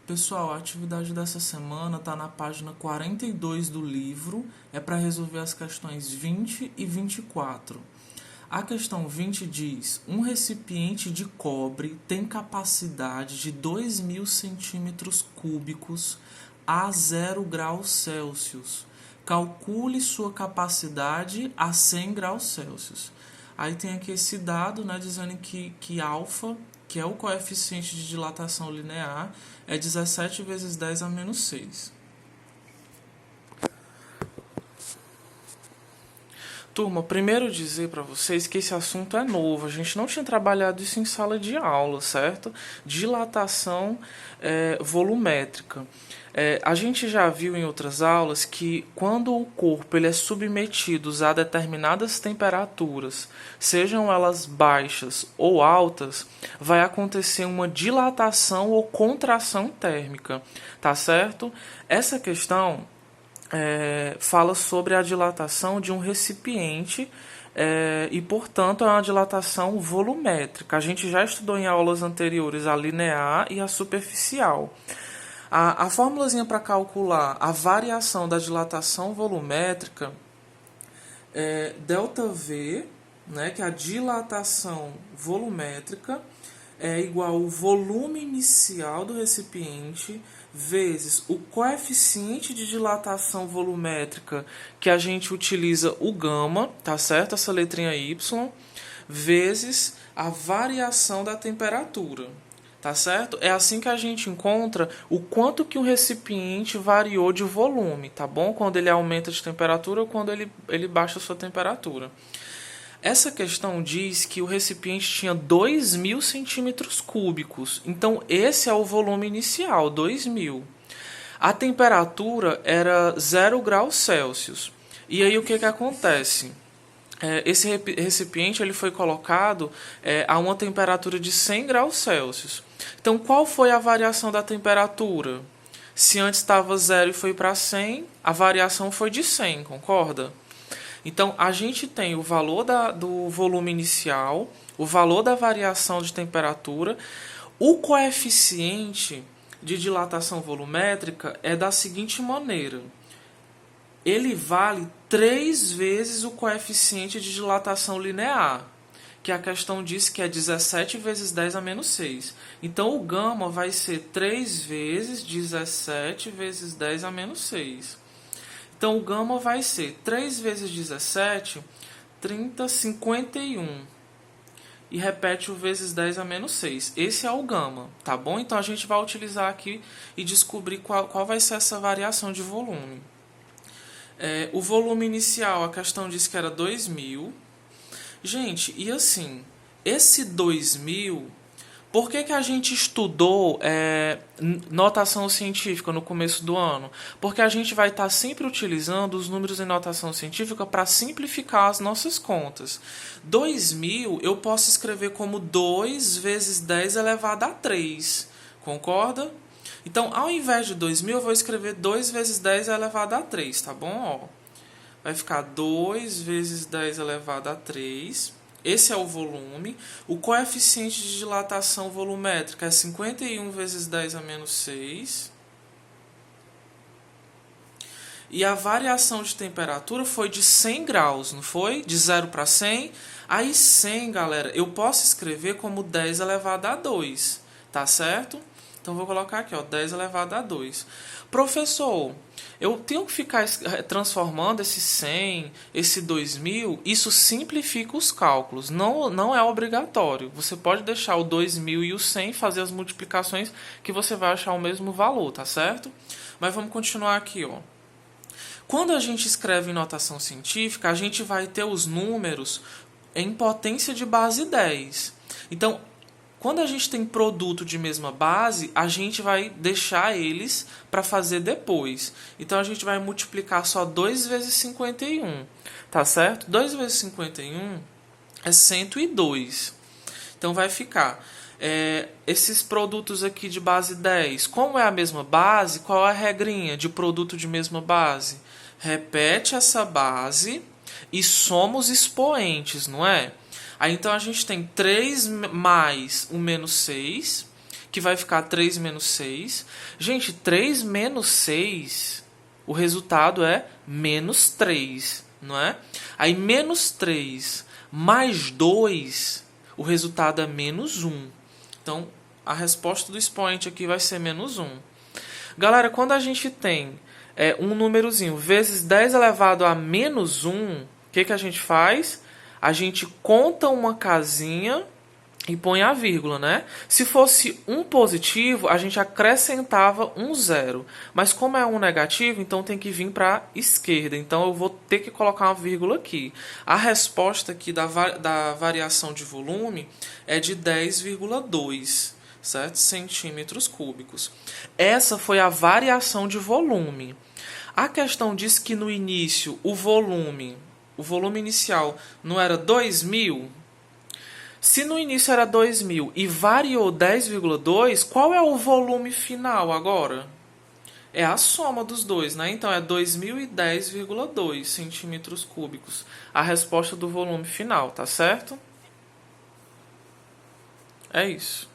Pessoal, a atividade dessa semana está na página 42 do livro, é para resolver as questões 20 e 24. A questão 20 diz: um recipiente de cobre tem capacidade de 2.000 centímetros cúbicos a 0 graus Celsius. Calcule sua capacidade a 100 graus Celsius. Aí tem aqui esse dado, né, dizendo que alfa, que é o coeficiente de dilatação linear, é 17 vezes 10 a menos 6. Turma, primeiro dizer para vocês que esse assunto é novo. A gente não tinha trabalhado isso em sala de aula, certo? Dilatação volumétrica. A gente já viu em outras aulas que quando o corpo ele é submetido a determinadas temperaturas, sejam elas baixas ou altas, vai acontecer uma dilatação ou contração térmica, tá certo? Essa questão fala sobre a dilatação de um recipiente e, portanto, é uma dilatação volumétrica. A gente já estudou em aulas anteriores a linear e a superficial. A fórmulazinha para calcular a variação da dilatação volumétrica é ΔV, né, que é a dilatação volumétrica, é igual ao volume inicial do recipiente vezes o coeficiente de dilatação volumétrica que a gente utiliza, o gama, tá certo? Essa letrinha Y, vezes a variação da temperatura, tá certo? É assim que a gente encontra o quanto que o recipiente variou de volume, tá bom? Quando ele aumenta de temperatura ou quando ele baixa a sua temperatura. Essa questão diz que o recipiente tinha 2.000 centímetros cúbicos. Então, esse é o volume inicial, 2.000. A temperatura era 0 graus Celsius. E aí, o que acontece? Esse recipiente ele foi colocado a uma temperatura de 100 graus Celsius. Então, qual foi a variação da temperatura? Se antes estava 0 e foi para 100, a variação foi de 100, concorda? Então, a gente tem o valor do volume inicial, o valor da variação de temperatura. O coeficiente de dilatação volumétrica é da seguinte maneira. Ele vale 3 vezes o coeficiente de dilatação linear, que a questão diz que é 17 vezes 10 a menos 6. Então, o gama vai ser 3 vezes 17 vezes 10 a menos 6. Então, o gama vai ser 3 vezes 17, 30, 51. E repete o vezes 10 a menos 6. Esse é o gama, tá bom? Então, a gente vai utilizar aqui e descobrir qual vai ser essa variação de volume. O volume inicial, a questão diz que era 2.000. Gente, e assim, esse 2.000... Por que a gente estudou notação científica no começo do ano? Porque a gente vai estar sempre utilizando os números em notação científica para simplificar as nossas contas. 2.000 eu posso escrever como 2 vezes 10 elevado a 3. Concorda? Então, ao invés de 2.000, eu vou escrever 2 vezes 10 elevado a 3, tá bom? Ó, vai ficar 2 vezes 10 elevado a 3. Esse é o volume. O coeficiente de dilatação volumétrica é 51 vezes 10 a menos 6. E a variação de temperatura foi de 100 graus, não foi? De 0 para 100. Aí 100, galera, eu posso escrever como 10 elevado a 2. Tá certo? Então, vou colocar aqui, ó, 10 elevado a 2. Professor, eu tenho que ficar transformando esse 100, esse 2.000, isso simplifica os cálculos, não é obrigatório. Você pode deixar o 2.000 e o 100, fazer as multiplicações que você vai achar o mesmo valor, tá certo? Mas vamos continuar aqui, ó. Quando a gente escreve em notação científica, a gente vai ter os números em potência de base 10. Então, quando a gente tem produto de mesma base, a gente vai deixar eles para fazer depois. Então, a gente vai multiplicar só 2 vezes 51, tá certo? 2 vezes 51 é 102. Então, vai ficar esses produtos aqui de base 10. Como é a mesma base, qual é a regrinha de produto de mesma base? Repete essa base e soma os expoentes, não é? Aí, então, a gente tem 3 mais o menos 6, que vai ficar 3 menos 6. Gente, 3 menos 6, o resultado é menos 3, não é? Aí, menos 3 mais 2, o resultado é menos 1. Então, a resposta do expoente aqui vai ser menos 1. Galera, quando a gente tem um númerozinho vezes 10 elevado a menos 1, o que a gente faz? A gente conta uma casinha e põe a vírgula, né? Se fosse um positivo, a gente acrescentava um zero. Mas como é um negativo, então tem que vir para a esquerda. Então eu vou ter que colocar uma vírgula aqui. A resposta aqui da variação de volume é de 10,2, certo? Centímetros cúbicos. Essa foi a variação de volume. A questão diz que no início o volume inicial não era 2.000. Se no início era 2.000 e variou 10,2, qual é o volume final agora? É a soma dos dois, né? Então é 2.010,2 centímetros cúbicos. A resposta do volume final, tá certo? É isso.